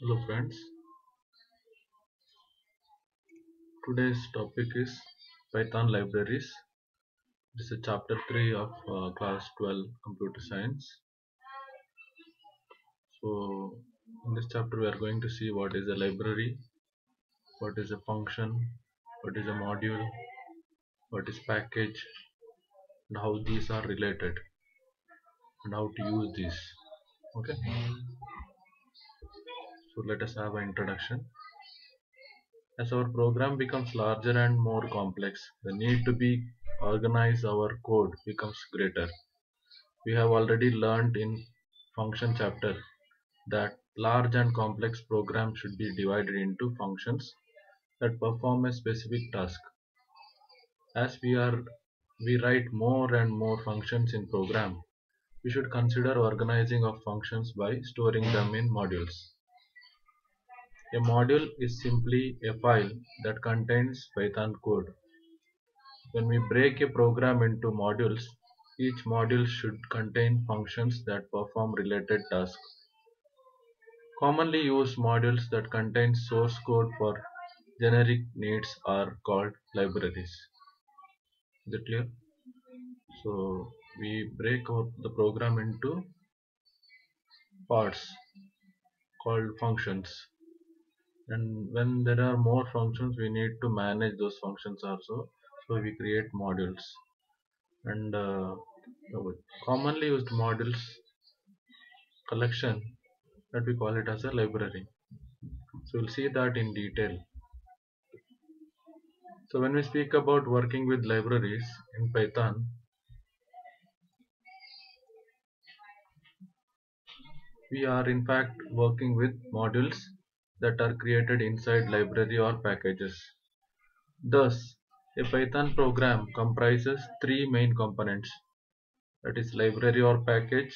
Hello friends, today's topic is Python libraries. This is chapter 3 of class 12 computer science. So in this chapter we are going to see what is a library, what is a function, what is a module, what is package, and how these are related and how to use these. Okay, so let us have an introduction. As our program becomes larger and more complex, the need to be organize our code becomes greater. We have already learned in function chapter that large and complex programs should be divided into functions that perform a specific task. As we write more and more functions in program, we should consider organizing of functions by storing them in modules. A module is simply a file that contains Python code. When we break a program into modules, each module should contain functions that perform related tasks. Commonly used modules that contain source code for generic needs are called libraries. Is it clear? So we break out the program into parts called functions, and when there are more functions we need to manage those functions also, so we create modules. And the commonly used modules collection that we call it as a library. So we'll see that in detail. So when we speak about working with libraries in Python, we are in fact working with modules that are created inside library or packages. Thus, a Python program comprises three main components, that is library or package,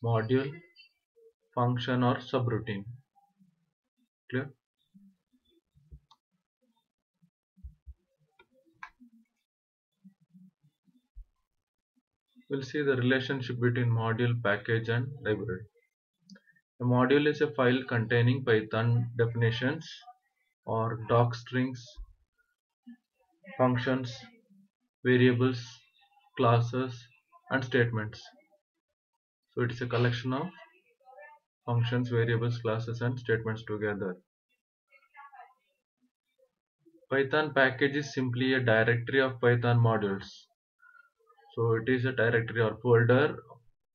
module, function or subroutine. Clear? We'll see the relationship between module, package and library. A module is a file containing Python definitions or docstrings, functions, variables, classes and statements. So it is a collection of functions, variables, classes and statements together. Python package is simply a directory of Python modules. So it is a directory or folder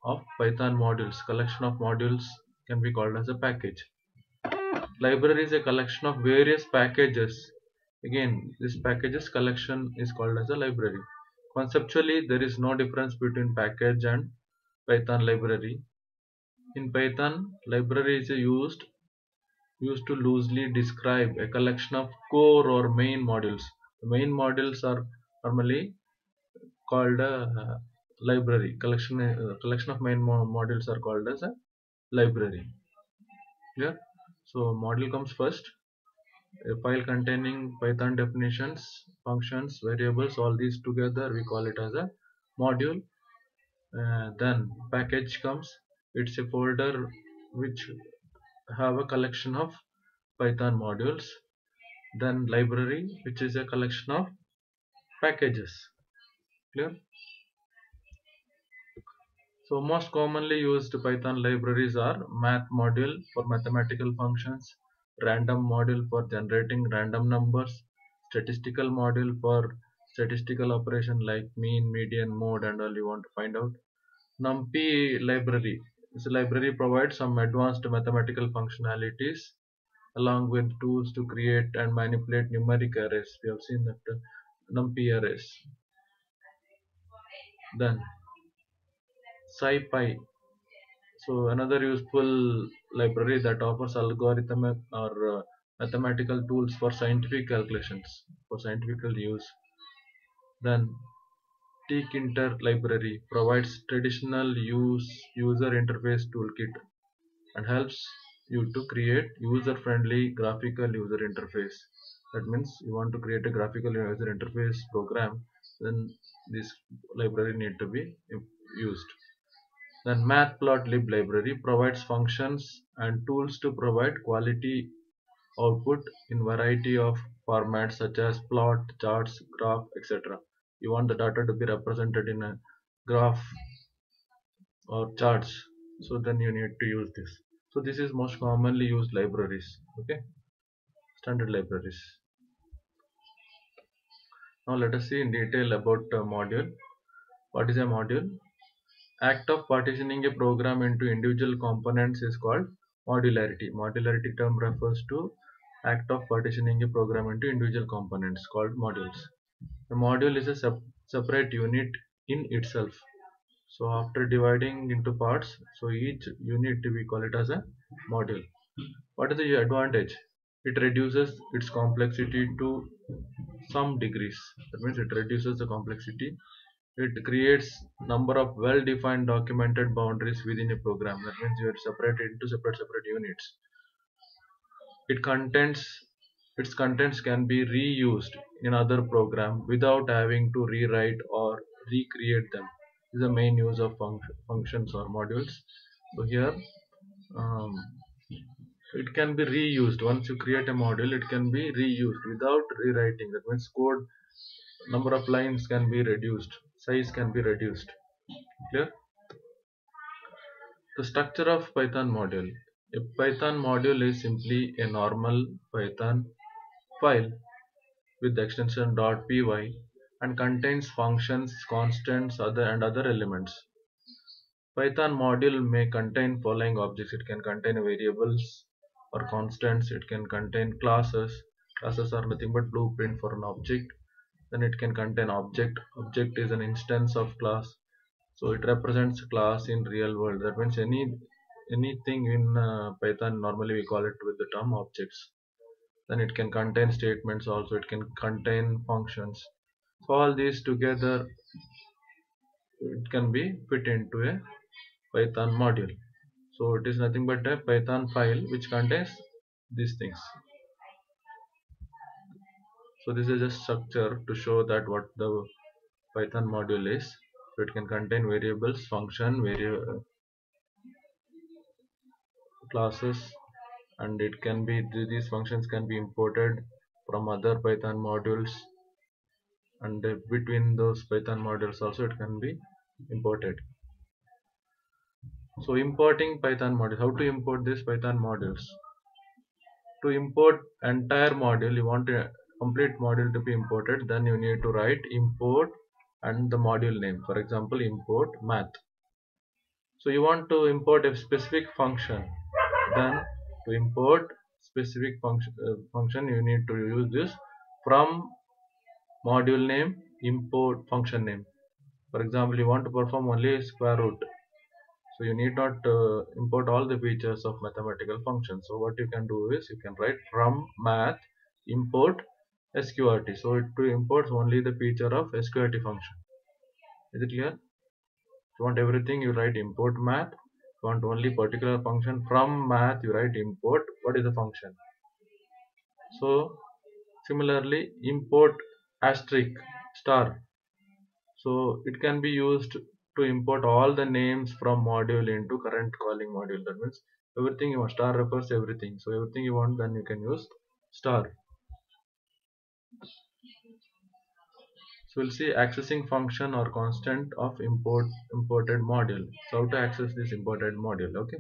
of Python modules. Collection of modules can be called as a package. Library is a collection of various packages. Again, this packages collection is called as a library. Conceptually, there is no difference between package and Python library. In Python, library is used to loosely describe a collection of core or main modules. The main modules are normally called a library. Collection of main modules are called as a library. Clear? So module comes first. A file containing Python definitions, functions, variables, all these together we call it as a module. Then package comes. It's a folder which have a collection of Python modules. Then library, which is a collection of packages. Clear? So most commonly used Python libraries are math module for mathematical functions, random module for generating random numbers, statistical module for statistical operation like mean, median, mode and all you want to find out. NumPy library. This library provides some advanced mathematical functionalities along with tools to create and manipulate numeric arrays. We have seen that NumPy arrays. Then SciPy. So another useful library that offers algorithmic or mathematical tools for scientific calculations, for scientific use. Then tkinter library provides traditional user interface toolkit and helps you to create user-friendly graphical user interface. That means you want to create a graphical user interface program, then this library need to be used. Then matplotlib library provides functions and tools to provide quality output in variety of formats such as plot, charts, graph, etc. You want the data to be represented in a graph or charts, so then you need to use this. So this is most commonly used libraries. Okay, standard libraries. Now let us see in detail about a module. What is a module? Act of partitioning a program into individual components is called modularity. Modularity term refers to act of partitioning a program into individual components called modules. A module is a separate unit in itself. So after dividing into parts, so each unit we call it as a module. What is the advantage? It reduces its complexity to some degrees. That means it reduces the complexity. It creates number of well-defined documented boundaries within a program. That means you are separated into separate units. It contains its contents can be reused in other program without having to rewrite or recreate them. This is the main use of functions or modules. So here um, it can be reused. Once you create a module, it can be reused without rewriting. That means code number of lines can be reduced, size can be reduced. Clear? The structure of Python module. A Python module is simply a normal Python file with the extension .py and contains functions, constants, and other elements. Python module may contain following objects. It can contain variables or constants. It can contain classes. Classes are nothing but blueprint for an object. Then it can contain object. Object is an instance of class. So it represents class in real world. That means anything in Python normally we call it with the term objects. Then it can contain statements also. It can contain functions. So all these together it can be fit into a Python module. So it is nothing but a Python file which contains these things. So this is a structure to show that what the Python module is. So it can contain variables, function, classes, and it can be these functions can be imported from other Python modules, and between those Python modules also it can be imported. So importing Python module, how to import these Python modules? To import entire module, you want a complete module to be imported, then you need to write import and the module name. For example, import math. So you want to import a specific function, then to import specific function you need to use this from module name import function name. For example, you want to perform only square root, so you need not import all the features of mathematical functions. So what you can do is you can write from math import sqrt. So it to imports only the feature of sqrt function. Is it clear? If you want everything, you write import math. If you want only particular function from math, you write import what is the function. So similarly, import asterisk star. So it can be used to import all the names from module into current calling module. That means everything you want, star refers everything. So everything you want, then you can use star. So we'll see accessing function or constant of imported module. So how to access this imported module? Okay.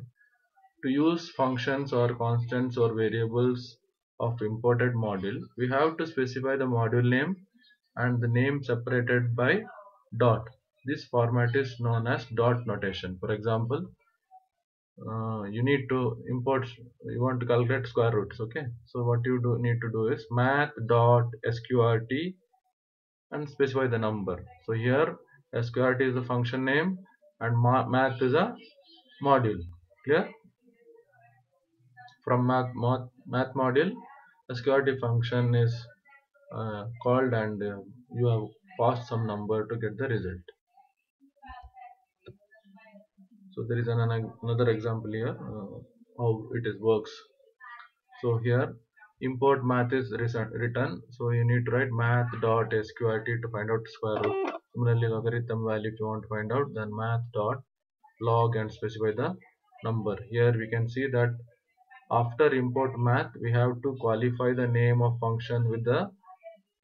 To use functions or constants or variables of imported module, we have to specify the module name and the name separated by dot. This format is known as dot notation. For example, you need to import, you want to calculate square roots. Okay, so what you need to do is math dot sqrt and specify the number. So here sqrt is the function name and math is a module. Clear? From math module, sqrt function is called, and you have passed some number to get the result. So there is another example here, how it is works. So here import math is written, so you need to write math dot sqrt to find out square root. Similarly, logarithm value if you want to find out, then math dot log and specify the number. Here we can see that after import math we have to qualify the name of function with the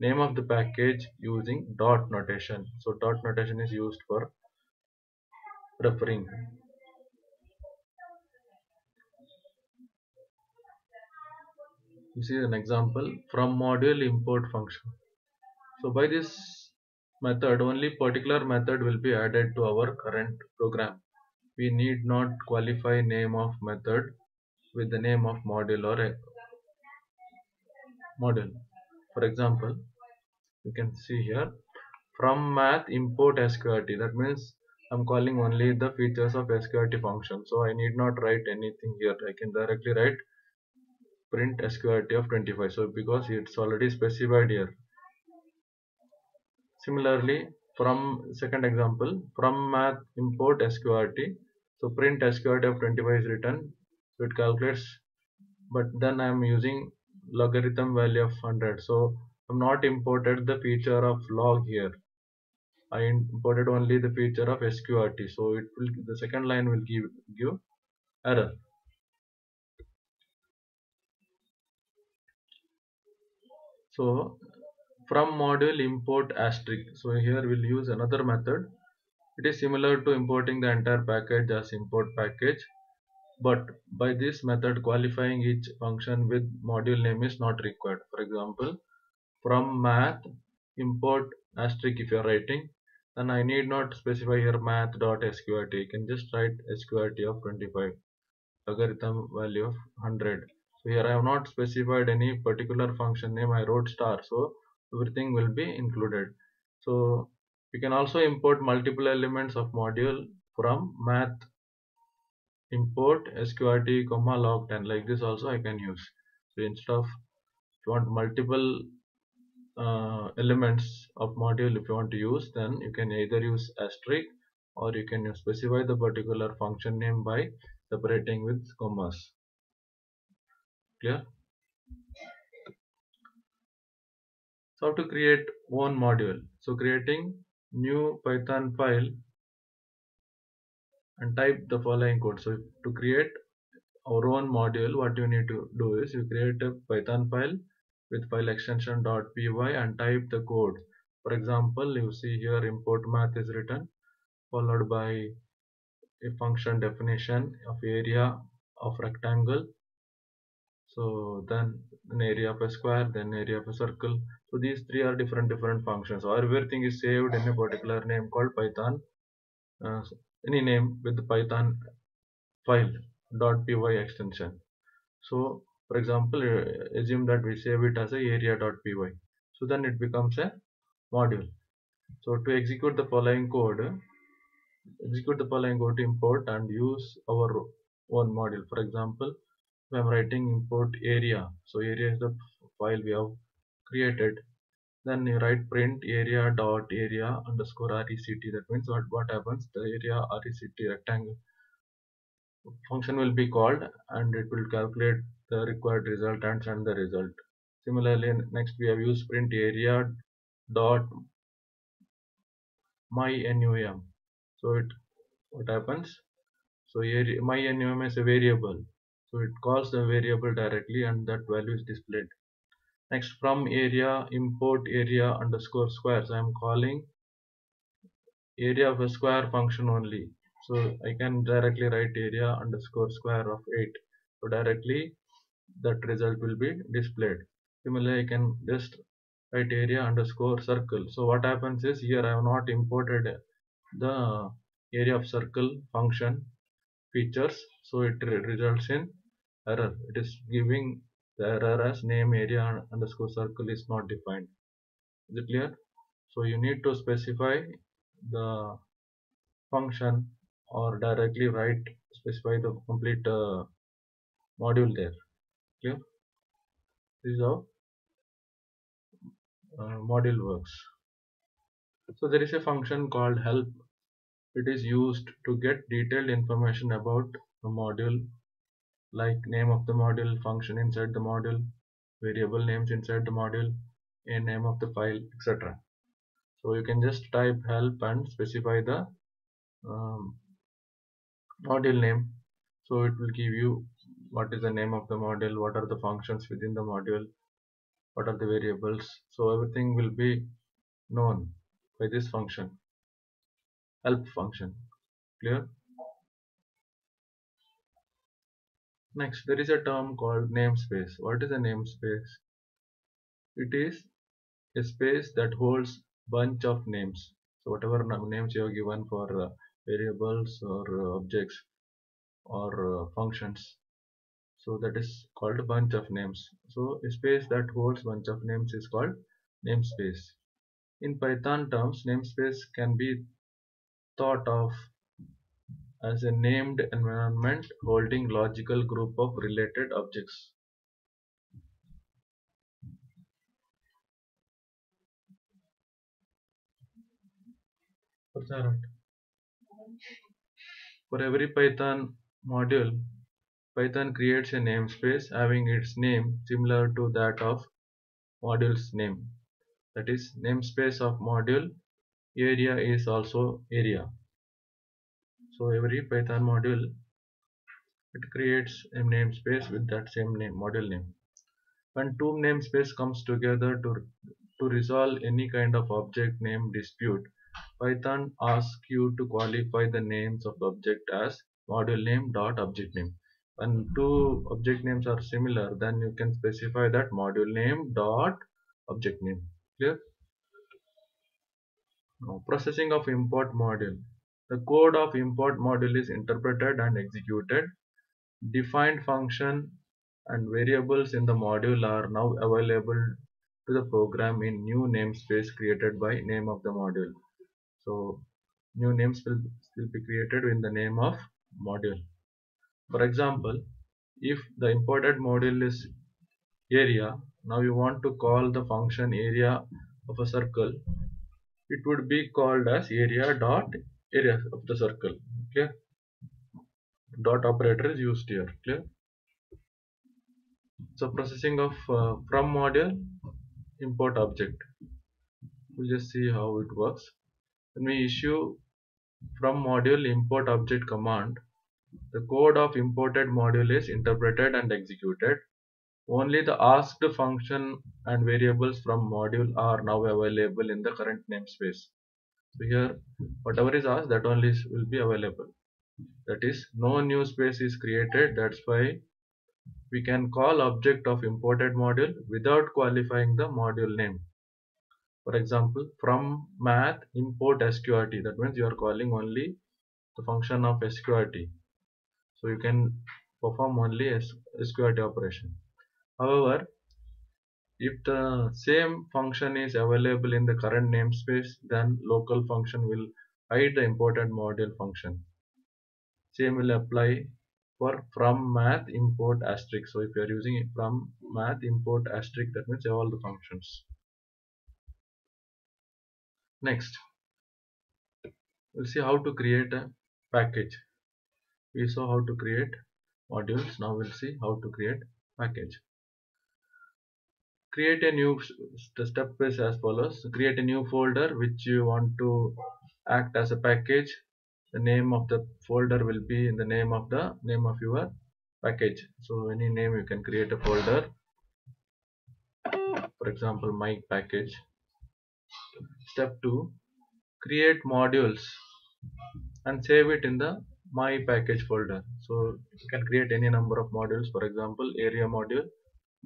name of the package using dot notation. So dot notation is used for referring. This is an example from module import function. So by this method only particular method will be added to our current program. We need not qualify name of method with the name of module or a module. For example, you can see here from math import sqrt. That means I'm calling only the features of sqrt function. So I need not write anything here. I can directly write print sqrt of 25. So because it's already specified here. Similarly, from second example, from math import sqrt. So print sqrt of 25 is written. So it calculates, but then I am using logarithm value of 100. So I'm not imported the feature of log here. I imported only the feature of sqrt. So it will the second line will give error. So from module import asterisk. So here we'll use another method. It is similar to importing the entire package as import package, but by this method qualifying each function with module name is not required. For example, from math import asterisk if you are writing, then I need not specify here math.sqrt. You can just write sqrt of 25, logarithm value of 100. So here I have not specified any particular function name. I wrote star, so everything will be included. So you can also import multiple elements of module from math import sqrt comma log10. Like this also I can use. So instead of if you want multiple elements of module if you want to use, then you can either use asterisk or you can specify the particular function name by separating with commas. Clear? So how to create one module? So creating new python file and type the following code. So to create our own module, what you need to do is you create a python file with file extension .py and type the code. For example, you see here import math is written, followed by a function definition of area of rectangle, so then an area of a square, then area of a circle. So these three are different functions. So everything is saved in a particular name called python, any name with the python file .py extension. So for example, assume that we save it as a area.py. So then it becomes a module. So to execute the following code, to import and use our own module. For example, if I'm writing import area, so area is the file we have created. Then you write print area dot area underscore rect. That means what happens? The area rect rectangle function will be called and it will calculate the required result and send the result. Similarly, next we have used print area dot my num. So it what happens? So area, my num is a variable. So it calls the variable directly and that value is displayed. Next from area import area underscore squares. I am calling area of a square function only. So I can directly write area underscore square of 8. So directly that result will be displayed. Similarly, I can just write area underscore circle. So what happens is here I have not imported the area of circle function features, so it results in error. It is giving the error as name area underscore circle is not defined. Is it clear? So you need to specify the function or directly write specify the complete module there. Clear? This is how module works. So there is a function called help. It is used to get detailed information about the module, like name of the module, function inside the module, variable names inside the module, and name of the file, etc. So you can just type help and specify the um, module name. So it will give you what is the name of the module, what are the functions within the module, what are the variables. So everything will be known by this function, help function. Clear? Next, there is a term called namespace. What is a namespace? It is a space that holds bunch of names. So whatever names you have given for variables or objects or functions, so that is called a bunch of names. So a space that holds bunch of names is called namespace. In Python terms, namespace can be thought of as a named environment holding logical group of related objects. For every Python module, Python creates a namespace having its name similar to that of module's name. That is, namespace of module area is also area. So every Python module, it creates a namespace with that same name, module name. When two namespace comes together to resolve any kind of object name dispute, Python asks you to qualify the names of the object as module name dot object name. When two object names are similar, then you can specify that module name dot object name. Clear? Now, processing of import module. The code of import module is interpreted and executed. Defined function and variables in the module are now available to the program in new namespace created by name of the module. So new names will be created in the name of module. For example, if the imported module is area, now you want to call the function area of a circle, it would be called as area dot area of the circle. Okay, dot operator is used here. Clear? So processing of from module import object. We'll just see how it works. When we issue from module import object command, the code of imported module is interpreted and executed. Only the asked function and variables from module are now available in the current namespace. So here, whatever is asked, that only will be available. That is, no new space is created. That's why we can call object of imported module without qualifying the module name. For example, from math import sqrt, that means you are calling only the function of sqrt. So you can perform only sqrt operation. However, if the same function is available in the current namespace, then local function will hide the imported module function. Same will apply for from math import asterisk. So if you are using from math import asterisk, that means all the functions. Next, we'll see how to create a package. We saw how to create modules. Now we'll see how to create package. Create a new, the step is as follows. Create a new folder which you want to act as a package. The name of the folder will be in the name of your package. So any name you can create a folder, for example my package. Step 2, create modules and save it in the my package folder. So you can create any number of modules, for example area module,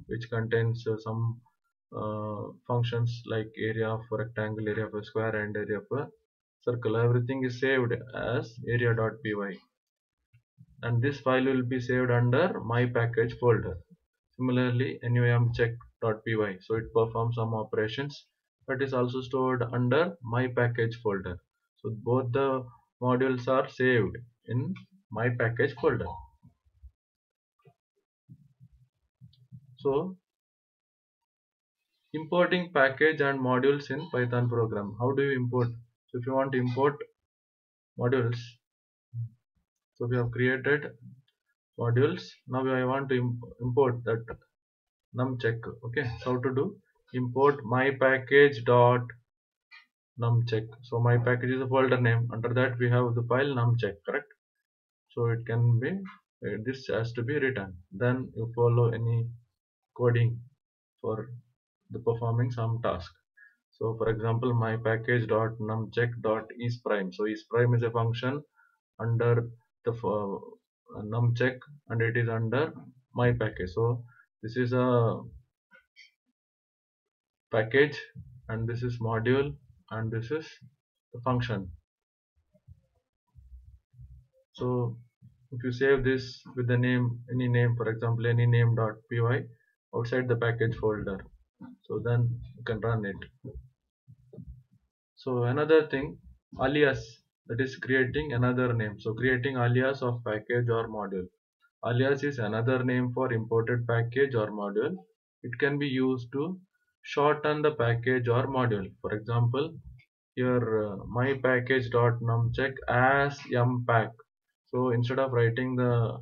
which contains some functions like area of a rectangle, area of a square, and area of a circle. Everything is saved as area.py, and this file will be saved under my package folder. Similarly, numcheck.py, so it performs some operations, but is also stored under my package folder. So both the modules are saved in my package folder. So importing package and modules in Python program. How do you import? So if you want to import modules, so we have created modules. Now I want to import that numcheck. Okay, so how to do? Import my package dot numcheck. So my package is a folder name. Under that we have the file numcheck. Correct. So it can be this has to be written. Then you follow any coding for the performing some task. So for example, my package dot numcheck dot isPrime. So isPrime is a function under the numcheck, and it is under my package. So this is a package, and this is module, and this is the function. So if you save this with the name, any name, for example any name.py outside the package folder, so then you can run it. So another thing, alias, that is creating another name. So creating alias of package or module. Alias is another name for imported package or module. It can be used to shorten the package or module. For example, here my package dot numcheck as mpack. So instead of writing the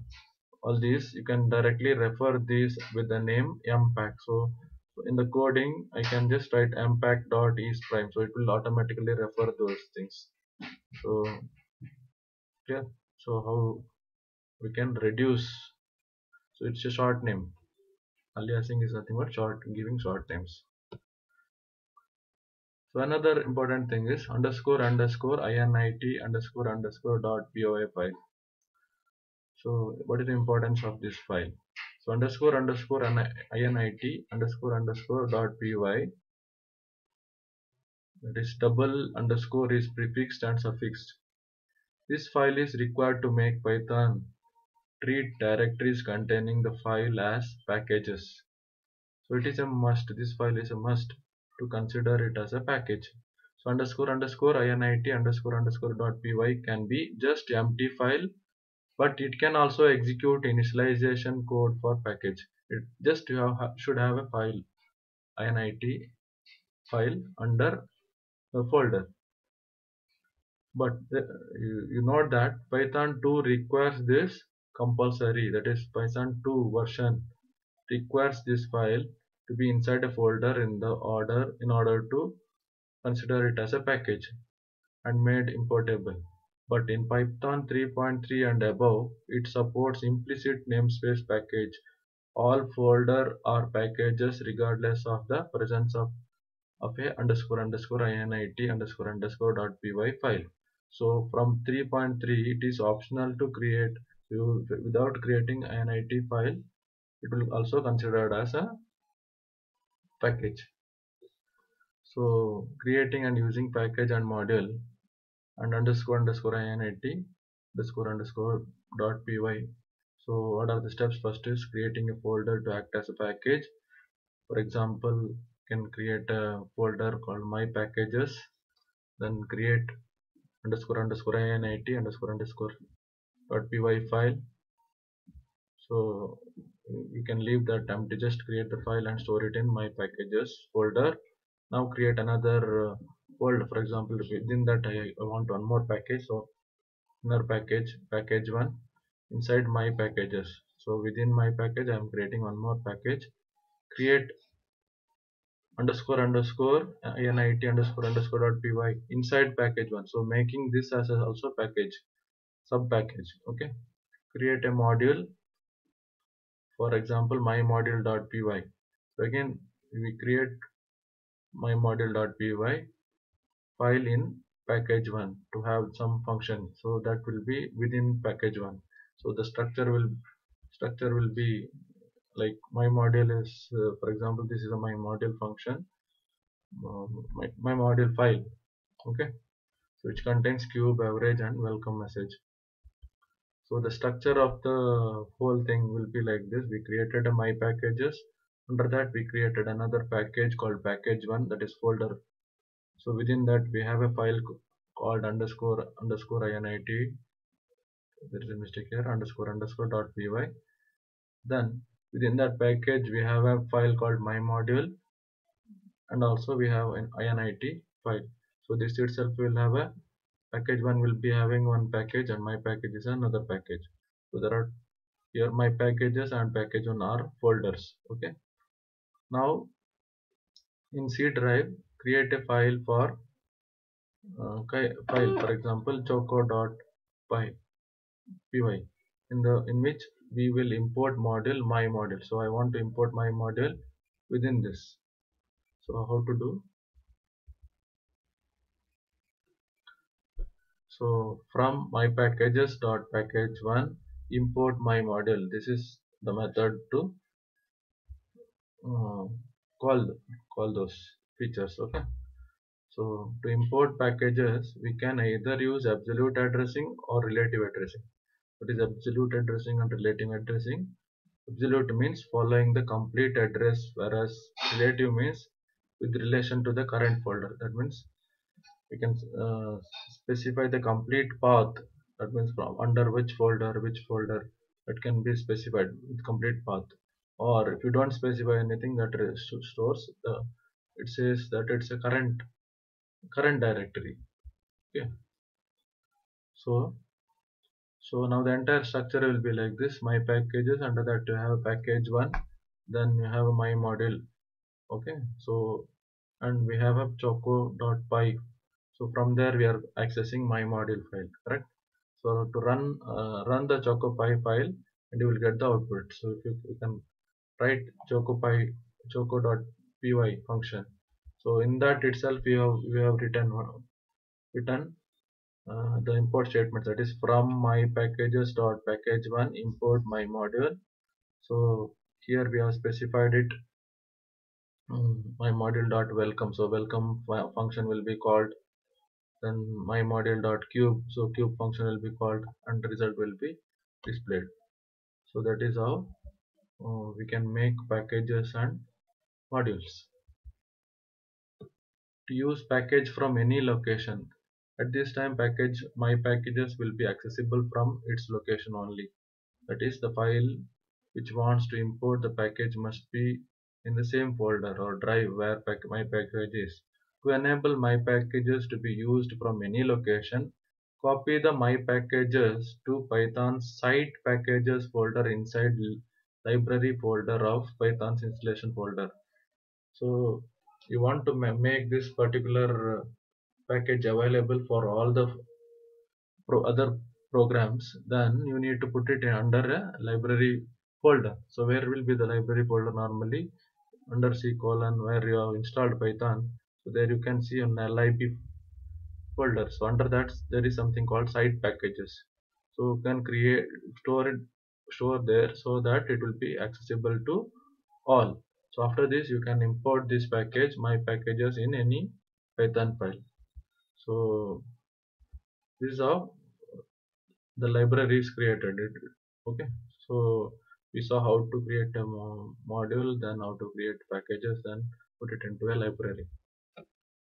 all these, you can directly refer these with the name mpack. So in the coding, I can just write mpack dot isPrime. So it will automatically refer those things. So yeah. So how we can reduce? So it's a short name. Aliasing is nothing but short, giving short names. So another important thing is underscore underscore init underscore underscore dot py file. So what is the importance of this file? So underscore underscore init underscore underscore dot py, that is double underscore is prefixed and suffixed. This file is required to make Python treat directories containing the file as packages. So it is a must. This file is a must to consider it as a package. So underscore underscore init underscore underscore dot py can be just empty file, but it can also execute initialization code for package. It just should have a file init file under a folder. But you note that Python 2 requires this compulsory, that is Python 2 version requires this file to be inside a folder in order to consider it as a package and made importable. But in Python 3.3 and above, it supports implicit namespace package all folder or packages regardless of the presence of a underscore underscore init underscore underscore dot py file. So from 3.3 it is optional to create, without creating init file it will also considered as a package. So creating and using package and module and underscore underscore init underscore underscore dot py. So what are the steps? First is creating a folder to act as a package. For example, can create a folder called my packages, then create underscore underscore init underscore underscore dot py file. So you can leave that empty, just create the file and store it in my packages folder. Now create another folder. For example, within that I want one more package. So inner package, package 1 inside my packages. So within my package I am creating one more package. Create underscore underscore init underscore underscore dot py inside package 1. So making this as a also package, sub package. Okay. Create a module, for example my module dot py. So again we create my module dot py file in package 1 to have some function, so that will be within package 1. So the structure will be like my module is for example this is my module function, my module file. Okay. So which contains cube, average and welcome message. So the structure of the whole thing will be like this. We created a my packages. Under that we created another package called package 1, that is folder. So within that we have a file called underscore underscore init. There is a mistake here, underscore underscore dot py. Then within that package we have a file called my module, and also we have an init file. So this itself will have a package 1 will be having one package and my package is another package. So there are here my packages and package 1 are folders. Okay. Now in C drive create a file for file, for example choco.py. py in which we will import module my module. So I want to import my module within this. So how to do? So from my packages dot package one import my module. This is the method to uh, call call those features. Okay. So to import packages, we can either use absolute addressing or relative addressing. What is absolute addressing and relative addressing? Absolute means following the complete address, whereas relative means with relation to the current folder. That means we can specify the complete path. That means from under which folder, that can be specified with complete path. Or if you don't specify anything, that stores the, it says that it's a current directory. Okay. So so now the entire structure will be like this: my packages, under that you have package one, then you have my module. Okay. So and we have a choco.py. So from there we are accessing my module file, correct? So to run the choco.py file, and you will get the output. So if you can write choco.py function. So in that itself we have written the import statement, that is from my packages dot package one import my module. So here we have specified it, my module dot welcome. So welcome function will be called, then my module dot cube, so cube function will be called, and result will be displayed. So that is how we can make packages and modules. To use package from any location, at this time package my packages will be accessible from its location only. That is, the file which wants to import the package must be in the same folder or drive where my package is. To enable my packages to be used from any location, copy the my packages to Python site packages folder inside library folder of Python's installation folder. So you want to make this particular package available for all the other programs, then you need to put it under a library folder. So where will be the library folder? Normally under C colon, where you have installed Python. So there you can see an lib folder. So under that there is something called site packages. So you can store there so that it will be accessible to all. So after this you can import this package my packages in any Python file. So this is how the library is created. Okay. So we saw how to create a module, then how to create packages, then put it into a library.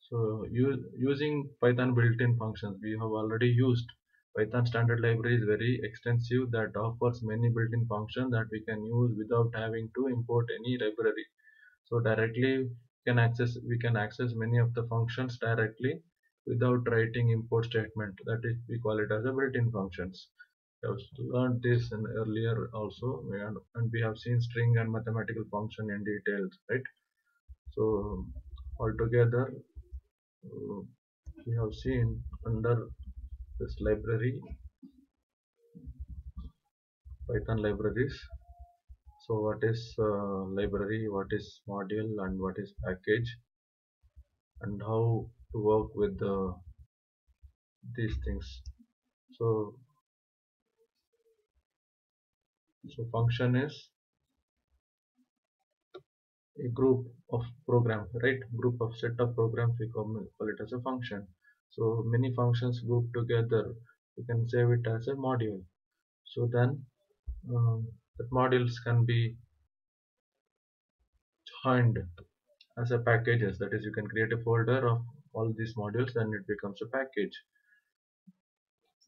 So using Python built-in functions, we have already used Python standard library is very extensive, that offers many built-in functions that we can use without having to import any library. So directly we can access many of the functions directly without writing import statement. That is, we call it as a built-in functions. We have learned this in earlier also, and we have seen string and mathematical function in details, right? So altogether, uh, we have seen under this library, Python libraries. So what is library, what is module, and what is package, and how to work with these things. So, so function is a group of programs, right? Group of set of programs, we call it as a function. So many functions grouped together, you can save it as a module. So then that modules can be joined as a packages. That is, you can create a folder of all these modules, then it becomes a package.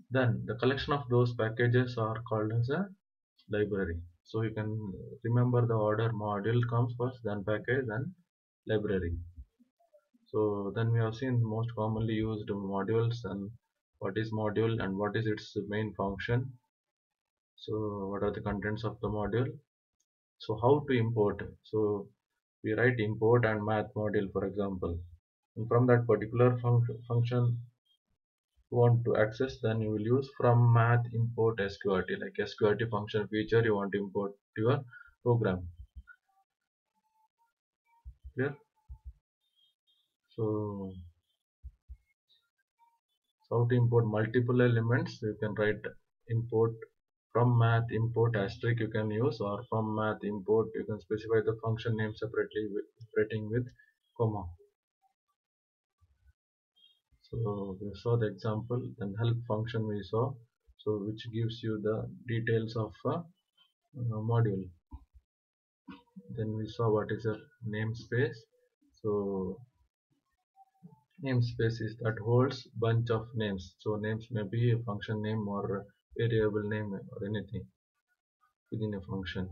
Then the collection of those packages are called as a library. So you can remember the order: module comes first, then package, then library. So then we have seen most commonly used modules, and what is module and what is its main function. So what are the contents of the module? So how to import? So we write import and math module, for example, and from that particular function want to access, then you will use from math import sqrt, like sqrt function feature you want to import to your program. Clear? So, how to import multiple elements, you can write import from math import asterisk you can use, or from math import you can specify the function name separately separating with comma. So we saw the example, then help function we saw, so which gives you the details of a module. Then we saw what is a namespace. So namespace is that holds bunch of names. So names may be a function name or a variable name or anything within a function.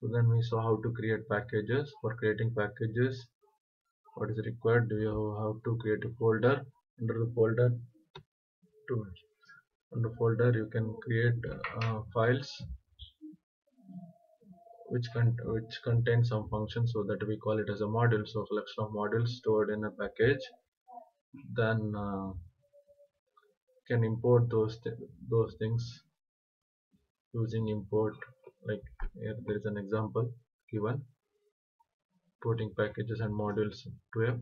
So then we saw how to create packages. For creating packages, what is required? Do you have to create a folder? Under the folder, to under folder you can create files which contain some function, so that we call it as a module. So collection of modules stored in a package. Then can import those things using import, like here there is an example given, importing packages and modules to a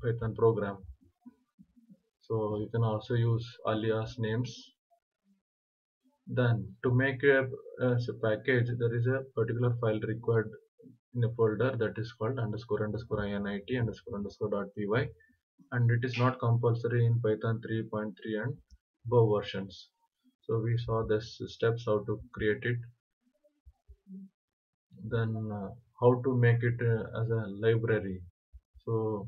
Python program. So you can also use alias names. Then to make as a package, there is a particular file required in a folder that is called underscore underscore init underscore underscore .py, and it is not compulsory in Python 3.3 and above versions. So we saw this steps how to create it. Then how to make it as a library. So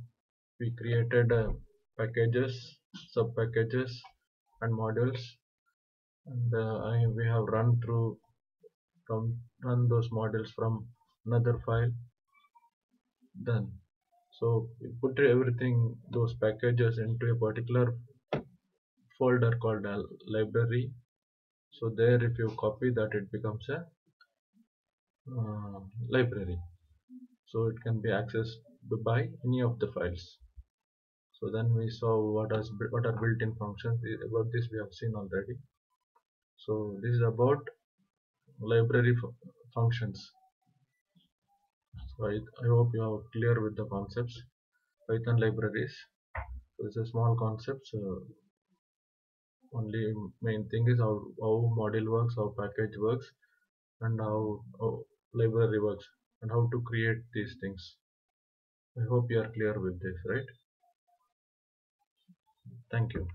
we created packages, sub packages and modules, and we have run those modules from another file. Then so we put everything those packages into a particular folder called a library. So there if you copy that, it becomes a library, so it can be accessed by any of the files. So then we saw what are built-in functions. About this we have seen already. So this is about library functions. So I hope you are clear with the concepts. Python libraries, so it's a small concept. So only main thing is how module works, how package works, and how library works, and how to create these things. I hope you are clear with this, right? Thank you.